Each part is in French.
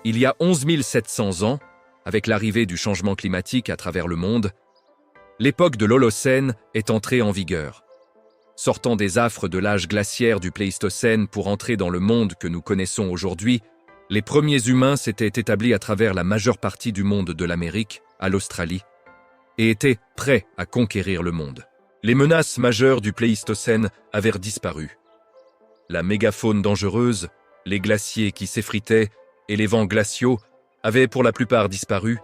Il y a 11 700 ans, avec l'arrivée du changement climatique à travers le monde, l'époque de l'Holocène est entrée en vigueur. Sortant des affres de l'âge glaciaire du Pléistocène pour entrer dans le monde que nous connaissons aujourd'hui, les premiers humains s'étaient établis à travers la majeure partie du monde de l'Amérique, à l'Australie, et étaient prêts à conquérir le monde. Les menaces majeures du Pléistocène avaient disparu. La mégafaune dangereuse, les glaciers qui s'effritaient et les vents glaciaux avaient pour la plupart disparu,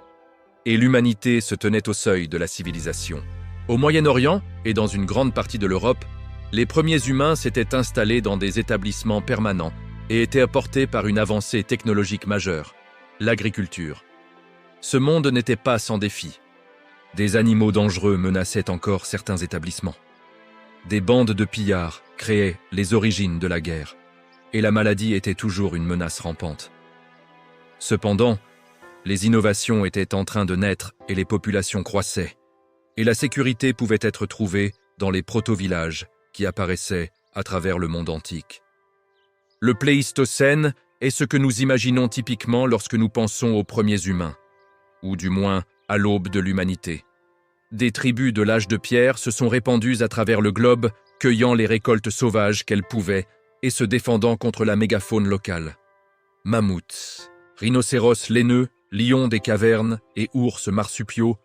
et l'humanité se tenait au seuil de la civilisation. Au Moyen-Orient et dans une grande partie de l'Europe, les premiers humains s'étaient installés dans des établissements permanents et étaient apportés par une avancée technologique majeure, l'agriculture. Ce monde n'était pas sans défis. Des animaux dangereux menaçaient encore certains établissements. Des bandes de pillards créaient les origines de la guerre, et la maladie était toujours une menace rampante. Cependant, les innovations étaient en train de naître et les populations croissaient, et la sécurité pouvait être trouvée dans les proto-villages qui apparaissaient à travers le monde antique. Le Pléistocène est ce que nous imaginons typiquement lorsque nous pensons aux premiers humains, ou du moins à l'aube de l'humanité. Des tribus de l'âge de pierre se sont répandues à travers le globe, cueillant les récoltes sauvages qu'elles pouvaient et se défendant contre la mégafaune locale. Mammouths, rhinocéros laineux, lions des cavernes et ours marsupiaux,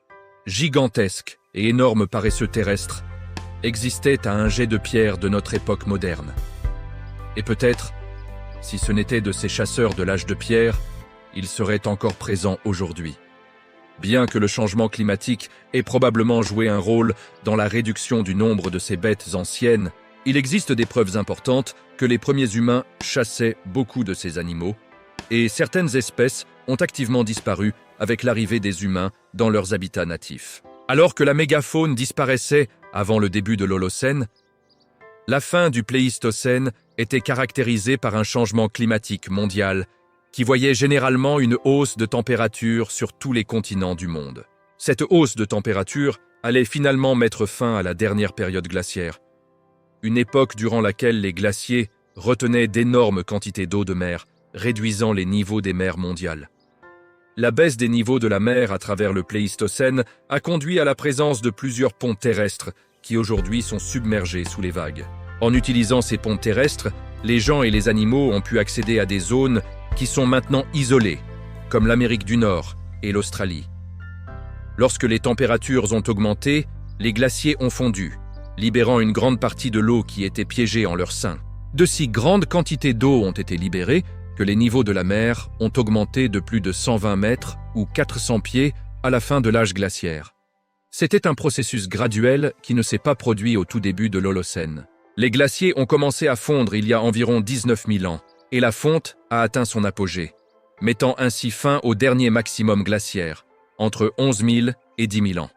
gigantesques et énormes paresseux terrestres, existaient à un jet de pierre de notre époque moderne. Et peut-être, si ce n'était de ces chasseurs de l'âge de pierre, ils seraient encore présents aujourd'hui. Bien que le changement climatique ait probablement joué un rôle dans la réduction du nombre de ces bêtes anciennes, il existe des preuves importantes que les premiers humains chassaient beaucoup de ces animaux, et certaines espèces ont activement disparu avec l'arrivée des humains dans leurs habitats natifs. Alors que la mégafaune disparaissait avant le début de l'Holocène, la fin du Pléistocène était caractérisée par un changement climatique mondial qui voyait généralement une hausse de température sur tous les continents du monde. Cette hausse de température allait finalement mettre fin à la dernière période glaciaire, une époque durant laquelle les glaciers retenaient d'énormes quantités d'eau de mer, réduisant les niveaux des mers mondiales. La baisse des niveaux de la mer à travers le Pléistocène a conduit à la présence de plusieurs ponts terrestres qui aujourd'hui sont submergés sous les vagues. En utilisant ces ponts terrestres, les gens et les animaux ont pu accéder à des zones qui sont maintenant isolées, comme l'Amérique du Nord et l'Australie. Lorsque les températures ont augmenté, les glaciers ont fondu, libérant une grande partie de l'eau qui était piégée en leur sein. De si grandes quantités d'eau ont été libérées que les niveaux de la mer ont augmenté de plus de 120 mètres ou 400 pieds à la fin de l'âge glaciaire. C'était un processus graduel qui ne s'est pas produit au tout début de l'Holocène. Les glaciers ont commencé à fondre il y a environ 19 000 ans, et la fonte a atteint son apogée, mettant ainsi fin au dernier maximum glaciaire, entre 11 000 et 10 000 ans.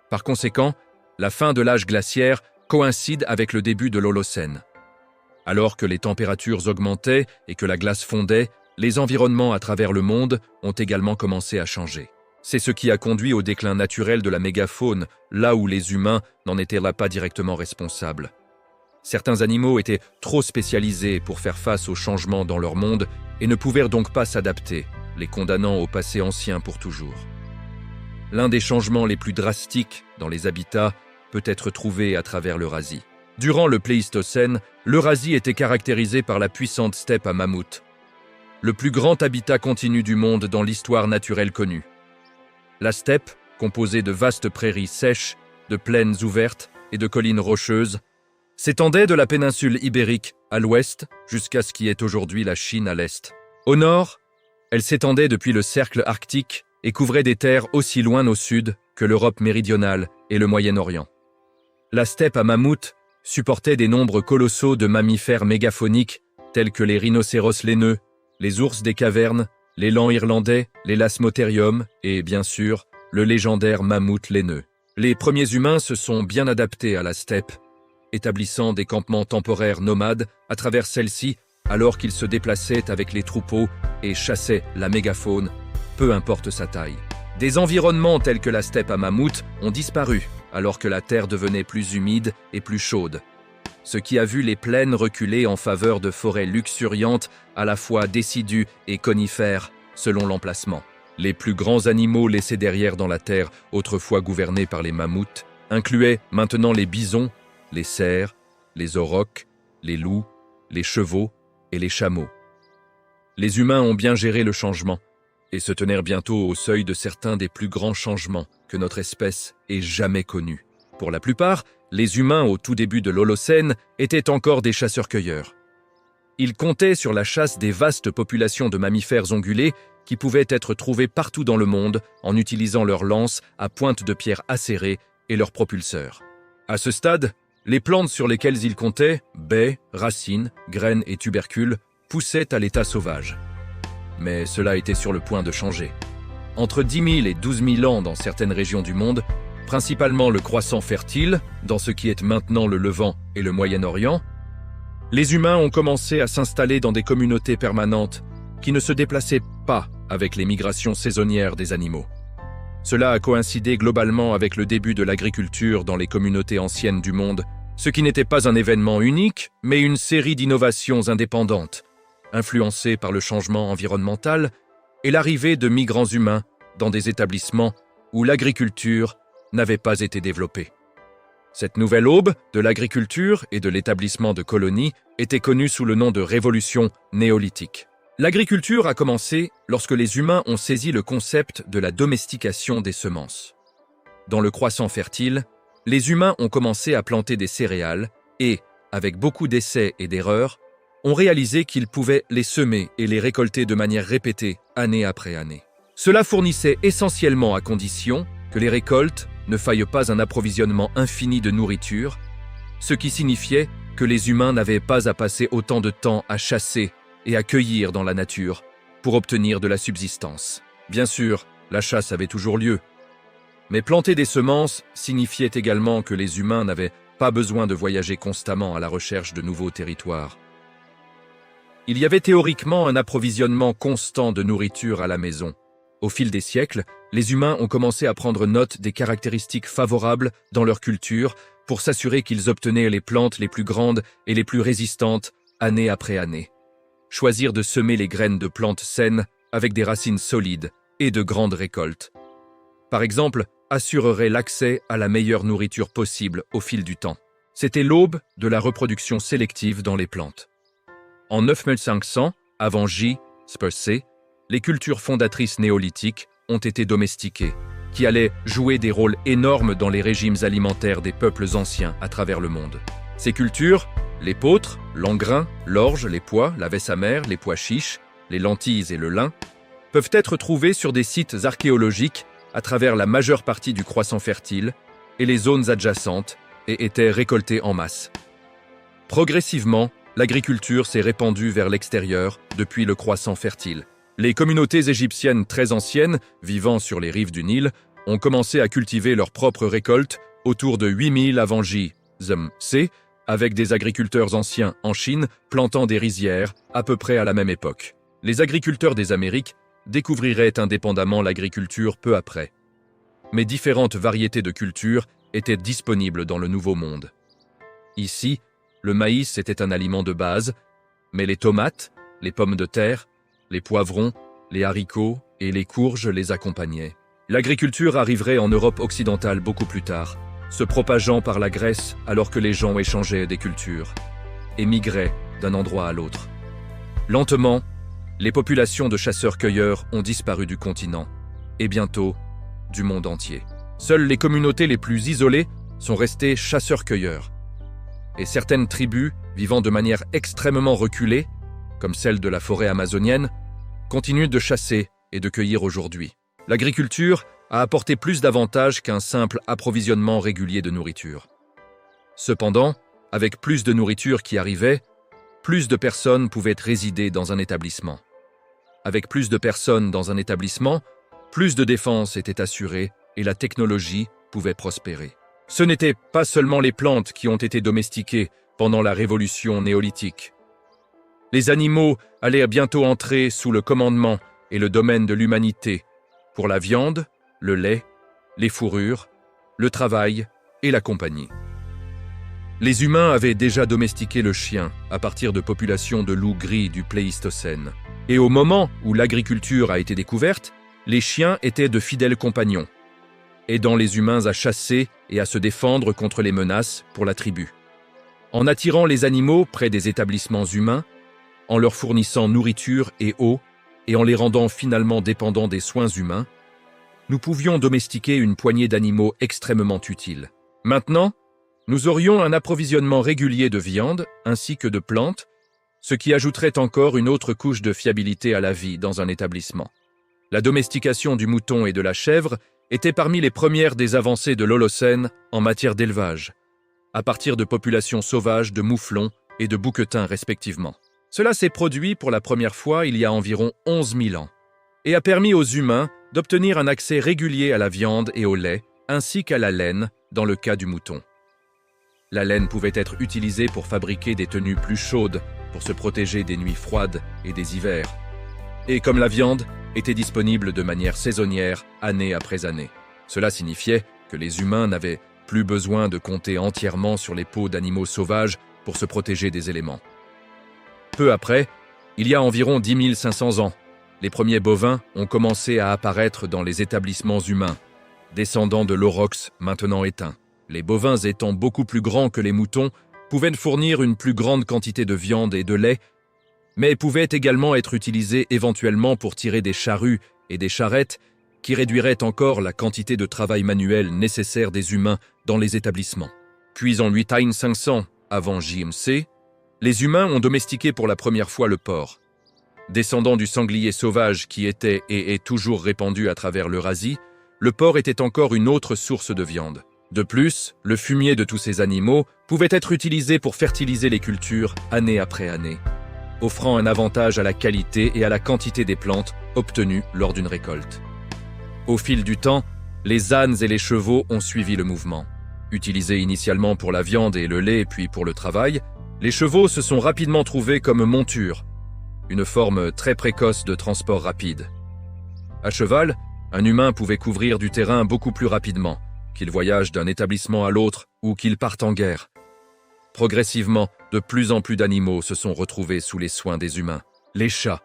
Par conséquent, la fin de l'âge glaciaire coïncide avec le début de l'Holocène. Alors que les températures augmentaient et que la glace fondait, les environnements à travers le monde ont également commencé à changer. C'est ce qui a conduit au déclin naturel de la mégafaune, là où les humains n'en étaient pas directement responsables. Certains animaux étaient trop spécialisés pour faire face aux changements dans leur monde et ne pouvaient donc pas s'adapter, les condamnant au passé ancien pour toujours. L'un des changements les plus drastiques dans les habitats peut être trouvé à travers l'Eurasie. Durant le Pléistocène, l'Eurasie était caractérisée par la puissante steppe à mammouth, le plus grand habitat continu du monde dans l'histoire naturelle connue. La steppe, composée de vastes prairies sèches, de plaines ouvertes et de collines rocheuses, s'étendait de la péninsule ibérique à l'ouest jusqu'à ce qui est aujourd'hui la Chine à l'est. Au nord, elle s'étendait depuis le cercle arctique et couvrait des terres aussi loin au sud que l'Europe méridionale et le Moyen-Orient. La steppe à mammouth supportait des nombres colossaux de mammifères mégaphoniques tels que les rhinocéros laineux, les ours des cavernes, l'élan irlandais, l'élasmotherium et, bien sûr, le légendaire mammouth laineux. Les premiers humains se sont bien adaptés à la steppe, établissant des campements temporaires nomades à travers celle-ci alors qu'ils se déplaçaient avec les troupeaux et chassaient la mégafaune, peu importe sa taille. Des environnements tels que la steppe à mammouth ont disparu alors que la terre devenait plus humide et plus chaude, ce qui a vu les plaines reculer en faveur de forêts luxuriantes à la fois décidues et conifères, selon l'emplacement. Les plus grands animaux laissés derrière dans la terre, autrefois gouvernés par les mammouths, incluaient maintenant les bisons, les cerfs, les aurochs, les loups, les chevaux et les chameaux. Les humains ont bien géré le changement et se tenèrent bientôt au seuil de certains des plus grands changements que notre espèce ait jamais connus. Pour la plupart, les humains au tout début de l'Holocène étaient encore des chasseurs-cueilleurs. Ils comptaient sur la chasse des vastes populations de mammifères ongulés qui pouvaient être trouvés partout dans le monde en utilisant leurs lances à pointe de pierre acérées et leurs propulseurs. À ce stade, les plantes sur lesquelles ils comptaient, baies, racines, graines et tubercules, poussaient à l'état sauvage. Mais cela était sur le point de changer. Entre 10 000 et 12 000 ans dans certaines régions du monde, principalement le croissant fertile, dans ce qui est maintenant le Levant et le Moyen-Orient, les humains ont commencé à s'installer dans des communautés permanentes qui ne se déplaçaient pas avec les migrations saisonnières des animaux. Cela a coïncidé globalement avec le début de l'agriculture dans les communautés anciennes du monde, ce qui n'était pas un événement unique, mais une série d'innovations indépendantes, influencées par le changement environnemental et l'arrivée de migrants humains dans des établissements où l'agriculture n'avait pas été développée. Cette nouvelle aube de l'agriculture et de l'établissement de colonies était connue sous le nom de révolution néolithique. L'agriculture a commencé lorsque les humains ont saisi le concept de la domestication des semences. Dans le croissant fertile, les humains ont commencé à planter des céréales et, avec beaucoup d'essais et d'erreurs, ont réalisé qu'ils pouvaient les semer et les récolter de manière répétée, année après année. Cela fournissait essentiellement à condition que les récoltes ne faillent pas un approvisionnement infini de nourriture, ce qui signifiait que les humains n'avaient pas à passer autant de temps à chasser et à cueillir dans la nature pour obtenir de la subsistance. Bien sûr, la chasse avait toujours lieu. Mais planter des semences signifiait également que les humains n'avaient pas besoin de voyager constamment à la recherche de nouveaux territoires. Il y avait théoriquement un approvisionnement constant de nourriture à la maison. Au fil des siècles, les humains ont commencé à prendre note des caractéristiques favorables dans leur culture pour s'assurer qu'ils obtenaient les plantes les plus grandes et les plus résistantes année après année. Choisir de semer les graines de plantes saines avec des racines solides et de grandes récoltes. Par exemple, assurerait l'accès à la meilleure nourriture possible au fil du temps. C'était l'aube de la reproduction sélective dans les plantes. En 9500, avant J-C, les cultures fondatrices néolithiques ont été domestiquées, qui allaient jouer des rôles énormes dans les régimes alimentaires des peuples anciens à travers le monde. Ces cultures, l'épeautre, l'engrain, l'orge, les pois, la vesse amère, les pois chiches, les lentilles et le lin, peuvent être trouvées sur des sites archéologiques à travers la majeure partie du croissant fertile et les zones adjacentes et étaient récoltées en masse. Progressivement, l'agriculture s'est répandue vers l'extérieur depuis le croissant fertile. Les communautés égyptiennes très anciennes, vivant sur les rives du Nil, ont commencé à cultiver leurs propres récoltes autour de 8000 avant J-C, avec des agriculteurs anciens en Chine plantant des rizières à peu près à la même époque. Les agriculteurs des Amériques découvriraient indépendamment l'agriculture peu après. Mais différentes variétés de cultures étaient disponibles dans le Nouveau Monde. Ici, le maïs était un aliment de base, mais les tomates, les pommes de terre, les poivrons, les haricots et les courges les accompagnaient. L'agriculture arriverait en Europe occidentale beaucoup plus tard, se propageant par la Grèce alors que les gens échangeaient des cultures et migraient d'un endroit à l'autre. Lentement, les populations de chasseurs-cueilleurs ont disparu du continent et bientôt du monde entier. Seules les communautés les plus isolées sont restées chasseurs-cueilleurs. Et certaines tribus, vivant de manière extrêmement reculée, comme celle de la forêt amazonienne, continuent de chasser et de cueillir aujourd'hui. L'agriculture a apporté plus d'avantages qu'un simple approvisionnement régulier de nourriture. Cependant, avec plus de nourriture qui arrivait, plus de personnes pouvaient résider dans un établissement. Avec plus de personnes dans un établissement, plus de défense était assurée et la technologie pouvait prospérer. Ce n'étaient pas seulement les plantes qui ont été domestiquées pendant la révolution néolithique. Les animaux allaient bientôt entrer sous le commandement et le domaine de l'humanité pour la viande, le lait, les fourrures, le travail et la compagnie. Les humains avaient déjà domestiqué le chien à partir de populations de loups gris du Pléistocène. Et au moment où l'agriculture a été découverte, les chiens étaient de fidèles compagnons, aidant les humains à chasser et à se défendre contre les menaces pour la tribu. En attirant les animaux près des établissements humains, en leur fournissant nourriture et eau, et en les rendant finalement dépendants des soins humains, nous pouvions domestiquer une poignée d'animaux extrêmement utiles. Maintenant, nous aurions un approvisionnement régulier de viande ainsi que de plantes, ce qui ajouterait encore une autre couche de fiabilité à la vie dans un établissement. La domestication du mouton et de la chèvre était parmi les premières des avancées de l'Holocène en matière d'élevage, à partir de populations sauvages de mouflons et de bouquetins respectivement. Cela s'est produit pour la première fois il y a environ 11 000 ans et a permis aux humains d'obtenir un accès régulier à la viande et au lait, ainsi qu'à la laine dans le cas du mouton. La laine pouvait être utilisée pour fabriquer des tenues plus chaudes, pour se protéger des nuits froides et des hivers. Et comme la viande était disponible de manière saisonnière, année après année, cela signifiait que les humains n'avaient plus besoin de compter entièrement sur les peaux d'animaux sauvages pour se protéger des éléments. Peu après, il y a environ 10 500 ans, les premiers bovins ont commencé à apparaître dans les établissements humains, descendants de l'aurochs maintenant éteint. Les bovins étant beaucoup plus grands que les moutons, pouvaient fournir une plus grande quantité de viande et de lait, mais pouvaient également être utilisés éventuellement pour tirer des charrues et des charrettes qui réduiraient encore la quantité de travail manuel nécessaire des humains dans les établissements. Puis en 8500 avant JMC, les humains ont domestiqué pour la première fois le porc. Descendant du sanglier sauvage qui était et est toujours répandu à travers l'Eurasie, le porc était encore une autre source de viande. De plus, le fumier de tous ces animaux pouvait être utilisé pour fertiliser les cultures année après année, offrant un avantage à la qualité et à la quantité des plantes obtenues lors d'une récolte. Au fil du temps, les ânes et les chevaux ont suivi le mouvement. Utilisés initialement pour la viande et le lait puis pour le travail, les chevaux se sont rapidement trouvés comme monture, une forme très précoce de transport rapide. À cheval, un humain pouvait couvrir du terrain beaucoup plus rapidement, qu'il voyage d'un établissement à l'autre ou qu'il parte en guerre. Progressivement, de plus en plus d'animaux se sont retrouvés sous les soins des humains. Les chats,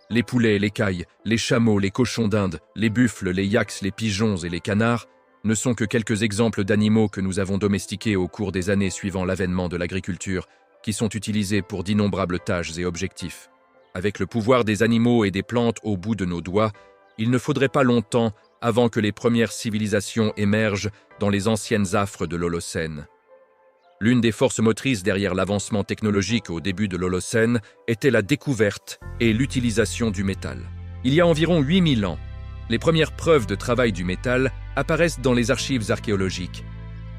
les poulets, les cailles, les chameaux, les cochons d'Inde, les buffles, les yaks, les pigeons et les canards ne sont que quelques exemples d'animaux que nous avons domestiqués au cours des années suivant l'avènement de l'agriculture, qui sont utilisés pour d'innombrables tâches et objectifs. Avec le pouvoir des animaux et des plantes au bout de nos doigts, il ne faudrait pas longtemps avant que les premières civilisations émergent dans les anciennes affres de l'Holocène. L'une des forces motrices derrière l'avancement technologique au début de l'Holocène était la découverte et l'utilisation du métal. Il y a environ 8000 ans, les premières preuves de travail du métal apparaissent dans les archives archéologiques,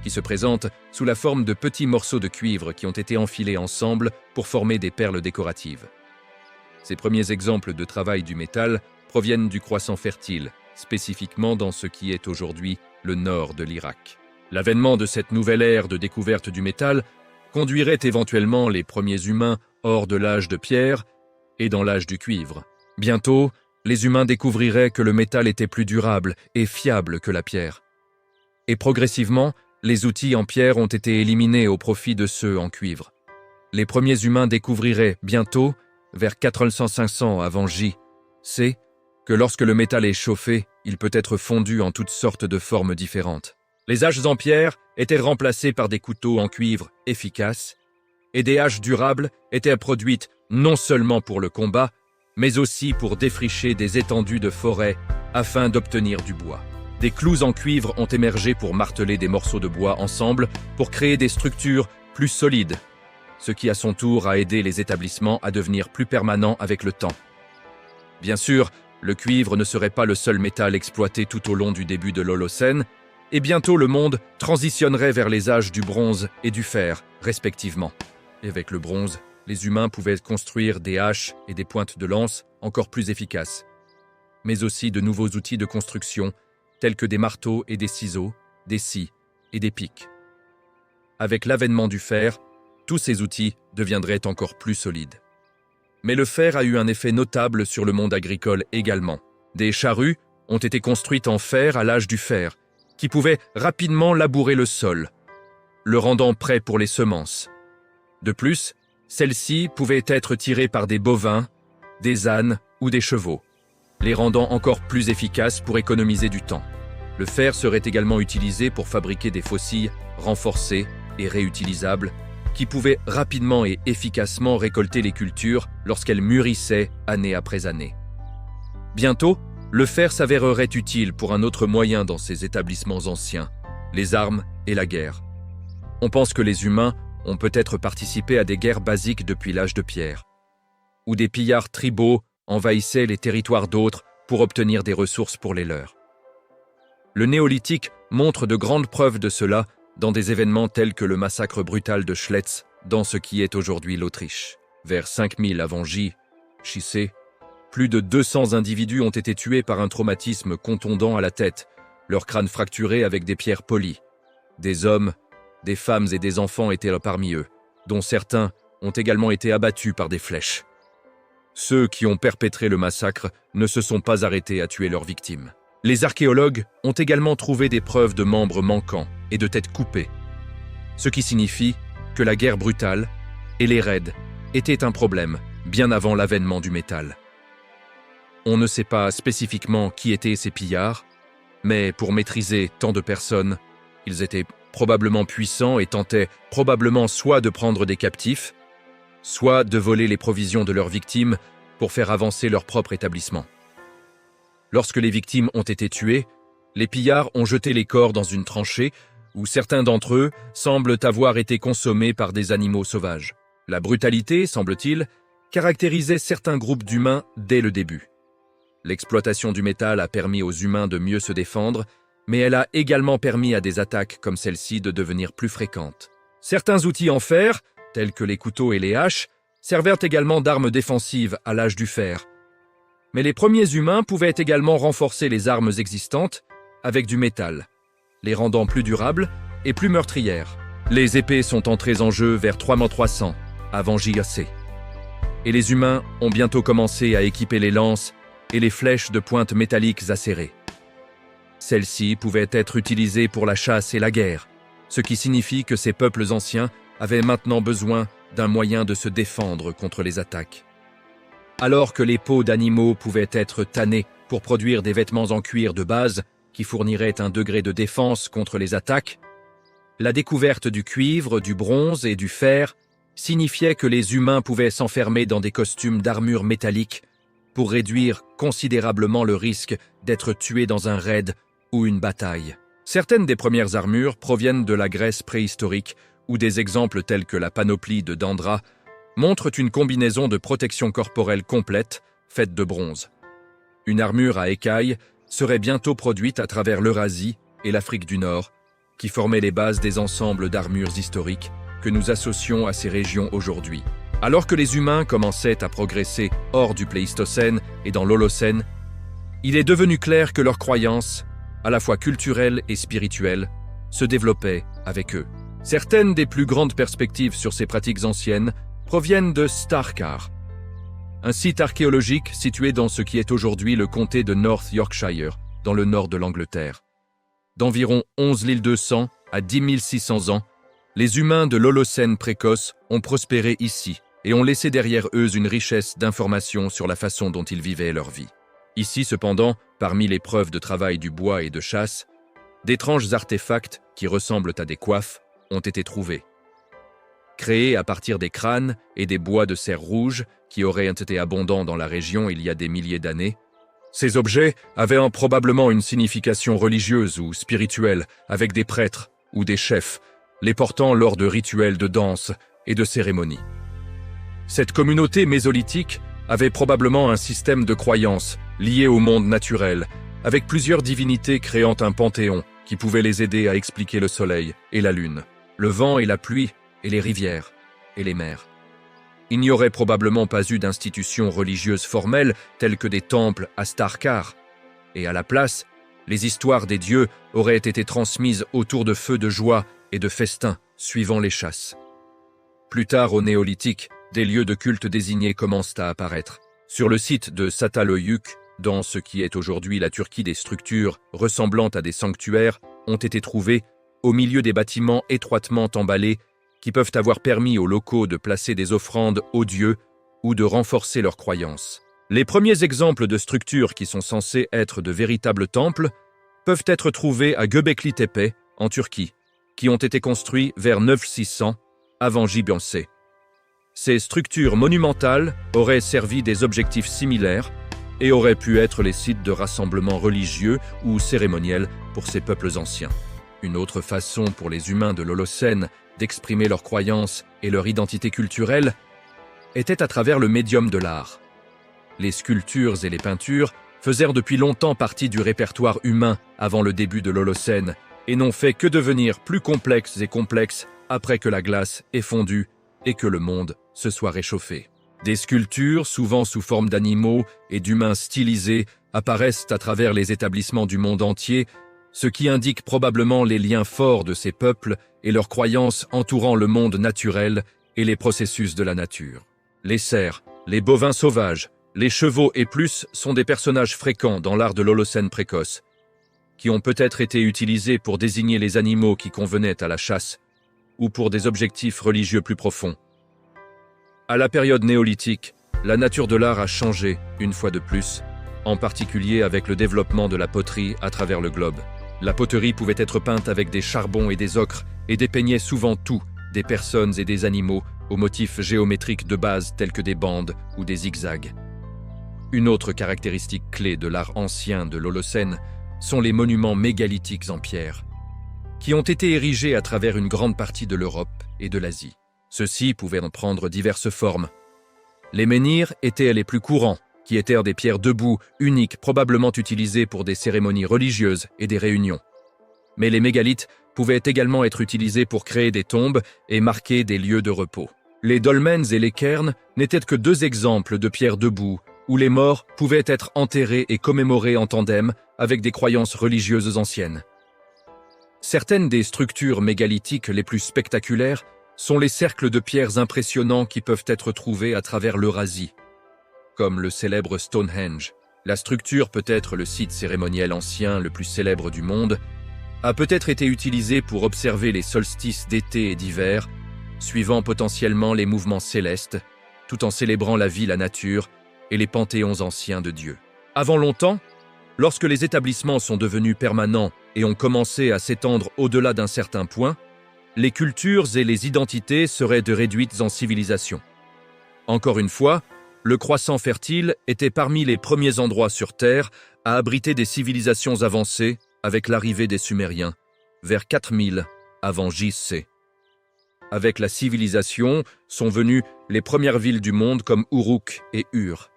qui se présentent sous la forme de petits morceaux de cuivre qui ont été enfilés ensemble pour former des perles décoratives. Ces premiers exemples de travail du métal proviennent du croissant fertile, spécifiquement dans ce qui est aujourd'hui le nord de l'Irak. L'avènement de cette nouvelle ère de découverte du métal conduirait éventuellement les premiers humains hors de l'âge de pierre et dans l'âge du cuivre. Bientôt, les humains découvriraient que le métal était plus durable et fiable que la pierre. Et progressivement, les outils en pierre ont été éliminés au profit de ceux en cuivre. Les premiers humains découvriraient bientôt, vers 4500 avant J.C., que lorsque le métal est chauffé, il peut être fondu en toutes sortes de formes différentes. Les haches en pierre étaient remplacées par des couteaux en cuivre efficaces, et des haches durables étaient produites non seulement pour le combat, mais aussi pour défricher des étendues de forêt afin d'obtenir du bois. Des clous en cuivre ont émergé pour marteler des morceaux de bois ensemble pour créer des structures plus solides, ce qui à son tour a aidé les établissements à devenir plus permanents avec le temps. Bien sûr, le cuivre ne serait pas le seul métal exploité tout au long du début de l'Holocène, et bientôt le monde transitionnerait vers les âges du bronze et du fer, respectivement. Et avec le bronze, les humains pouvaient construire des haches et des pointes de lance encore plus efficaces, mais aussi de nouveaux outils de construction, tels que des marteaux et des ciseaux, des scies et des pics. Avec l'avènement du fer, tous ces outils deviendraient encore plus solides. Mais le fer a eu un effet notable sur le monde agricole également. Des charrues ont été construites en fer à l'âge du fer, qui pouvaient rapidement labourer le sol. le rendant prêt pour les semences. De plus, celles-ci pouvaient être tirées par des bovins, des ânes ou des chevaux, les rendant encore plus efficaces pour économiser du temps. Le fer serait également utilisé pour fabriquer des faucilles renforcées et réutilisables qui pouvaient rapidement et efficacement récolter les cultures lorsqu'elles mûrissaient année après année. Bientôt, le fer s'avérerait utile pour un autre moyen dans ces établissements anciens, les armes et la guerre. On pense que les humains ont peut-être participé à des guerres basiques depuis l'âge de pierre, où des pillards tribaux envahissaient les territoires d'autres pour obtenir des ressources pour les leurs. Le néolithique montre de grandes preuves de cela dans des événements tels que le massacre brutal de Schlitz dans ce qui est aujourd'hui l'Autriche. Vers 5000 avant J.C., plus de 200 individus ont été tués par un traumatisme contondant à la tête, leurs crânes fracturés avec des pierres polies. Des hommes, des femmes et des enfants étaient là parmi eux, dont certains ont également été abattus par des flèches. Ceux qui ont perpétré le massacre ne se sont pas arrêtés à tuer leurs victimes. Les archéologues ont également trouvé des preuves de membres manquants et de têtes coupées, ce qui signifie que la guerre brutale et les raids étaient un problème bien avant l'avènement du métal. On ne sait pas spécifiquement qui étaient ces pillards, mais pour maîtriser tant de personnes, ils étaient probablement puissants et tentaient probablement soit de prendre des captifs, soit de voler les provisions de leurs victimes pour faire avancer leur propre établissement. Lorsque les victimes ont été tuées, les pillards ont jeté les corps dans une tranchée où certains d'entre eux semblent avoir été consommés par des animaux sauvages. La brutalité, semble-t-il, caractérisait certains groupes d'humains dès le début. L'exploitation du métal a permis aux humains de mieux se défendre, mais elle a également permis à des attaques comme celle-ci de devenir plus fréquentes. Certains outils en fer, tels que les couteaux et les haches, servirent également d'armes défensives à l'âge du fer. Mais les premiers humains pouvaient également renforcer les armes existantes avec du métal, les rendant plus durables et plus meurtrières. Les épées sont entrées en jeu vers 3300 avant J.C. Et les humains ont bientôt commencé à équiper les lances et les flèches de pointes métalliques acérées. Celles-ci pouvaient être utilisées pour la chasse et la guerre, ce qui signifie que ces peuples anciens avaient maintenant besoin d'un moyen de se défendre contre les attaques. Alors que les peaux d'animaux pouvaient être tannées pour produire des vêtements en cuir de base qui fourniraient un degré de défense contre les attaques, la découverte du cuivre, du bronze et du fer signifiait que les humains pouvaient s'enfermer dans des costumes d'armure métallique pour réduire considérablement le risque d'être tués dans un raid ou une bataille. Certaines des premières armures proviennent de la Grèce préhistorique où des exemples tels que la panoplie de Dendra montrent une combinaison de protection corporelle complète faite de bronze. Une armure à écailles serait bientôt produite à travers l'Eurasie et l'Afrique du Nord, qui formaient les bases des ensembles d'armures historiques que nous associons à ces régions aujourd'hui. Alors que les humains commençaient à progresser hors du Pléistocène et dans l'Holocène, il est devenu clair que leurs croyances, à la fois culturelles et spirituelles, se développaient avec eux. Certaines des plus grandes perspectives sur ces pratiques anciennes proviennent de Starkar, un site archéologique situé dans ce qui est aujourd'hui le comté de North Yorkshire, dans le nord de l'Angleterre. D'environ 11 200 à 10 600 ans, les humains de l'Holocène précoce ont prospéré ici et ont laissé derrière eux une richesse d'informations sur la façon dont ils vivaient leur vie. Ici, cependant, parmi les preuves de travail du bois et de chasse, d'étranges artefacts qui ressemblent à des coiffes ont été trouvés. Créés à partir des crânes et des bois de cerf rouge qui auraient été abondants dans la région il y a des milliers d'années, ces objets avaient probablement une signification religieuse ou spirituelle avec des prêtres ou des chefs, les portant lors de rituels de danse et de cérémonies. Cette communauté mésolithique avait probablement un système de croyances lié au monde naturel, avec plusieurs divinités créant un panthéon qui pouvait les aider à expliquer le soleil et la lune, le vent et la pluie, et les rivières et les mers. Il n'y aurait probablement pas eu d'institutions religieuses formelles telles que des temples à Starkar, et à la place, les histoires des dieux auraient été transmises autour de feux de joie et de festins suivant les chasses. Plus tard au néolithique, des lieux de culte désignés commencent à apparaître. Sur le site de Çatalhöyük, dans ce qui est aujourd'hui la Turquie, des structures ressemblant à des sanctuaires ont été trouvées au milieu des bâtiments étroitement emballés qui peuvent avoir permis aux locaux de placer des offrandes aux dieux ou de renforcer leurs croyances. Les premiers exemples de structures qui sont censées être de véritables temples peuvent être trouvés à Göbekli Tepe, en Turquie, qui ont été construits vers 9600 avant J.B.C. Ces structures monumentales auraient servi des objectifs similaires et auraient pu être les sites de rassemblements religieux ou cérémoniels pour ces peuples anciens. Une autre façon pour les humains de l'Holocène d'exprimer leurs croyances et leur identité culturelle était à travers le médium de l'art. Les sculptures et les peintures faisèrent depuis longtemps partie du répertoire humain avant le début de l'Holocène et n'ont fait que devenir plus complexes et complexes après que la glace ait fondu et que le monde se soit réchauffé. Des sculptures, souvent sous forme d'animaux et d'humains stylisés, apparaissent à travers les établissements du monde entier, ce qui indique probablement les liens forts de ces peuples et leurs croyances entourant le monde naturel et les processus de la nature. Les cerfs, les bovins sauvages, les chevaux et plus sont des personnages fréquents dans l'art de l'Holocène précoce, qui ont peut-être été utilisés pour désigner les animaux qui convenaient à la chasse ou pour des objectifs religieux plus profonds. À la période néolithique, la nature de l'art a changé une fois de plus, en particulier avec le développement de la poterie à travers le globe. La poterie pouvait être peinte avec des charbons et des ocres et dépeignait souvent tout, des personnes et des animaux, aux motifs géométriques de base tels que des bandes ou des zigzags. Une autre caractéristique clé de l'art ancien de l'Holocène sont les monuments mégalithiques en pierre, qui ont été érigés à travers une grande partie de l'Europe et de l'Asie. Ceux-ci pouvaient en prendre diverses formes. Les menhirs étaient les plus courants, qui étaient des pierres debout, uniques, probablement utilisées pour des cérémonies religieuses et des réunions. Mais les mégalithes pouvaient également être utilisés pour créer des tombes et marquer des lieux de repos. Les dolmens et les cairns n'étaient que deux exemples de pierres debout, où les morts pouvaient être enterrés et commémorés en tandem avec des croyances religieuses anciennes. Certaines des structures mégalithiques les plus spectaculaires sont les cercles de pierres impressionnants qui peuvent être trouvés à travers l'Eurasie, comme le célèbre Stonehenge. La structure, peut-être le site cérémoniel ancien le plus célèbre du monde, a peut-être été utilisée pour observer les solstices d'été et d'hiver, suivant potentiellement les mouvements célestes, tout en célébrant la vie, la nature et les panthéons anciens de dieux. Avant longtemps, lorsque les établissements sont devenus permanents et ont commencé à s'étendre au-delà d'un certain point, les cultures et les identités seraient réduites en civilisation. Encore une fois, le croissant fertile était parmi les premiers endroits sur Terre à abriter des civilisations avancées avec l'arrivée des Sumériens, vers 4000 avant J.C. Avec la civilisation sont venues les premières villes du monde comme Uruk et Ur.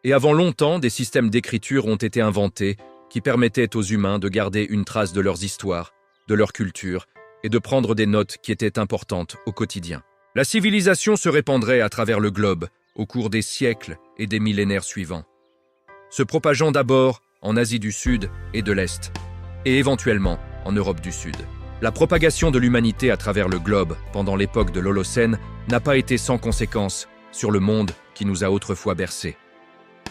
Et avant longtemps, des systèmes d'écriture ont été inventés qui permettaient aux humains de garder une trace de leurs histoires, de leur culture, et de prendre des notes qui étaient importantes au quotidien. La civilisation se répandrait à travers le globe au cours des siècles et des millénaires suivants, se propageant d'abord en Asie du Sud et de l'Est, et éventuellement en Europe du Sud. La propagation de l'humanité à travers le globe pendant l'époque de l'Holocène n'a pas été sans conséquences sur le monde qui nous a autrefois bercés.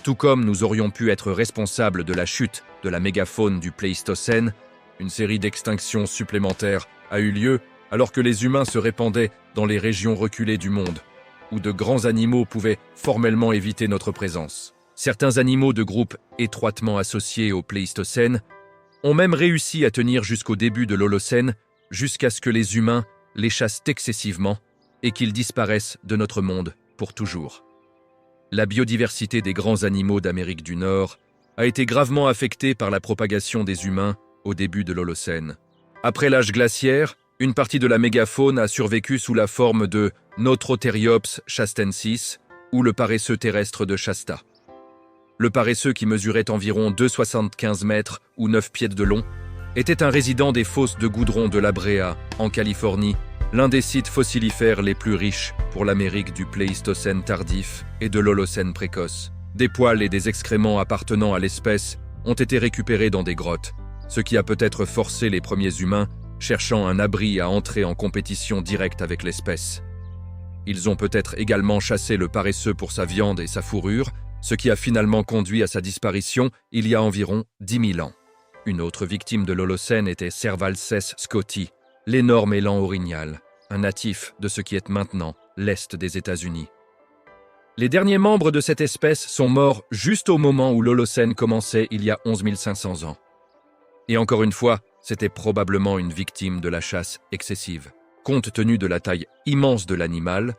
Tout comme nous aurions pu être responsables de la chute de la mégafaune du Pléistocène, une série d'extinctions supplémentaires a eu lieu alors que les humains se répandaient dans les régions reculées du monde, où de grands animaux pouvaient formellement éviter notre présence. Certains animaux de groupes étroitement associés au Pléistocène ont même réussi à tenir jusqu'au début de l'Holocène, jusqu'à ce que les humains les chassent excessivement et qu'ils disparaissent de notre monde pour toujours. La biodiversité des grands animaux d'Amérique du Nord a été gravement affectée par la propagation des humains au début de l'Holocène. Après l'âge glaciaire, une partie de la mégafaune a survécu sous la forme de Notrothériops chastensis ou le paresseux terrestre de Shasta. Le paresseux, qui mesurait environ 2,75 mètres ou 9 pieds de long, était un résident des fosses de goudron de la Brea, en Californie, l'un des sites fossilifères les plus riches pour l'Amérique du Pléistocène tardif et de l'Holocène précoce. Des poils et des excréments appartenant à l'espèce ont été récupérés dans des grottes, ce qui a peut-être forcé les premiers humains cherchant un abri à entrer en compétition directe avec l'espèce. Ils ont peut-être également chassé le paresseux pour sa viande et sa fourrure, ce qui a finalement conduit à sa disparition il y a environ 10 000 ans. Une autre victime de l'Holocène était Servalces scotti, l'énorme élan orignal, un natif de ce qui est maintenant l'Est des États-Unis. Les derniers membres de cette espèce sont morts juste au moment où l'Holocène commençait il y a 11 500 ans. Et encore une fois, c'était probablement une victime de la chasse excessive. Compte tenu de la taille immense de l'animal,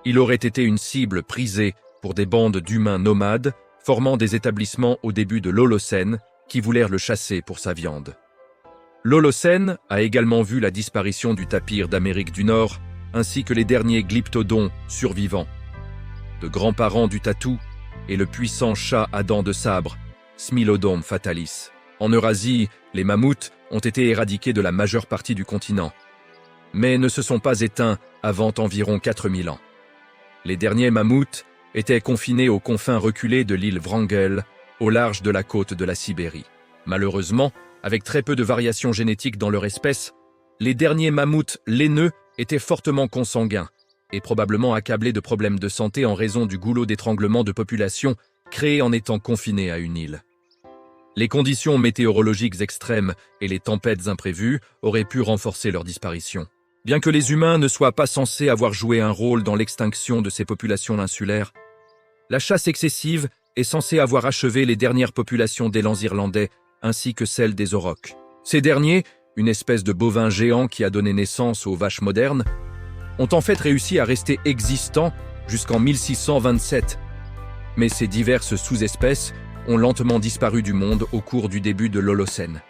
il aurait été une cible prisée pour des bandes d'humains nomades formant des établissements au début de l'Holocène qui voulèrent le chasser pour sa viande. L'Holocène a également vu la disparition du tapir d'Amérique du Nord ainsi que les derniers glyptodons survivants, de grands-parents du tatou et le puissant chat à dents de sabre, Smilodon fatalis. En Eurasie, les mammouths ont été éradiqués de la majeure partie du continent, mais ne se sont pas éteints avant environ 4000 ans. Les derniers mammouths étaient confinés aux confins reculés de l'île Wrangel, au large de la côte de la Sibérie. Malheureusement, avec très peu de variations génétiques dans leur espèce, les derniers mammouths laineux étaient fortement consanguins et probablement accablés de problèmes de santé en raison du goulot d'étranglement de population créé en étant confinés à une île. Les conditions météorologiques extrêmes et les tempêtes imprévues auraient pu renforcer leur disparition. Bien que les humains ne soient pas censés avoir joué un rôle dans l'extinction de ces populations insulaires, la chasse excessive est censée avoir achevé les dernières populations d'élans irlandais ainsi que celles des aurochs. Ces derniers, une espèce de bovin géant qui a donné naissance aux vaches modernes, ont en fait réussi à rester existants jusqu'en 1627. Mais ces diverses sous-espèces ont lentement disparu du monde au cours du début de l'Holocène.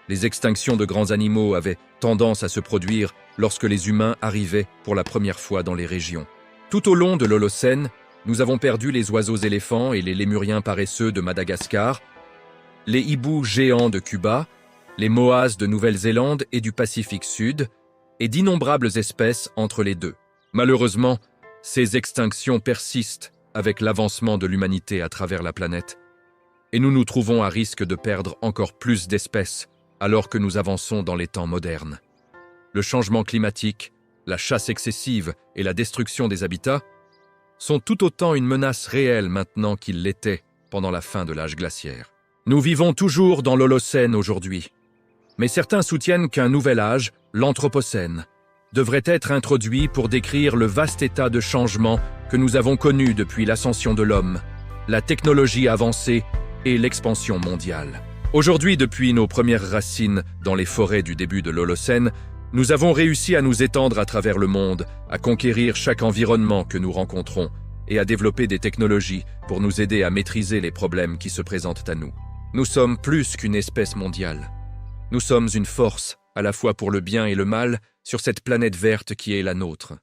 Les extinctions de grands animaux avaient tendance à se produire lorsque les humains arrivaient pour la première fois dans les régions. Tout au long de l'Holocène, nous avons perdu les oiseaux-éléphants et les lémuriens paresseux de Madagascar, les hiboux géants de Cuba, les moas de Nouvelle-Zélande et du Pacifique Sud, et d'innombrables espèces entre les deux. Malheureusement, ces extinctions persistent avec l'avancement de l'humanité à travers la planète, et nous nous trouvons à risque de perdre encore plus d'espèces alors que nous avançons dans les temps modernes. Le changement climatique, la chasse excessive et la destruction des habitats sont tout autant une menace réelle maintenant qu'ils l'étaient pendant la fin de l'âge glaciaire. Nous vivons toujours dans l'Holocène aujourd'hui, mais certains soutiennent qu'un nouvel âge, l'Anthropocène, devrait être introduit pour décrire le vaste état de changement que nous avons connu depuis l'ascension de l'homme, la technologie avancée et l'expansion mondiale. Aujourd'hui, depuis nos premières racines dans les forêts du début de l'Holocène, nous avons réussi à nous étendre à travers le monde, à conquérir chaque environnement que nous rencontrons et à développer des technologies pour nous aider à maîtriser les problèmes qui se présentent à nous. Nous sommes plus qu'une espèce mondiale. Nous sommes une force, à la fois pour le bien et le mal, sur cette planète verte qui est la nôtre.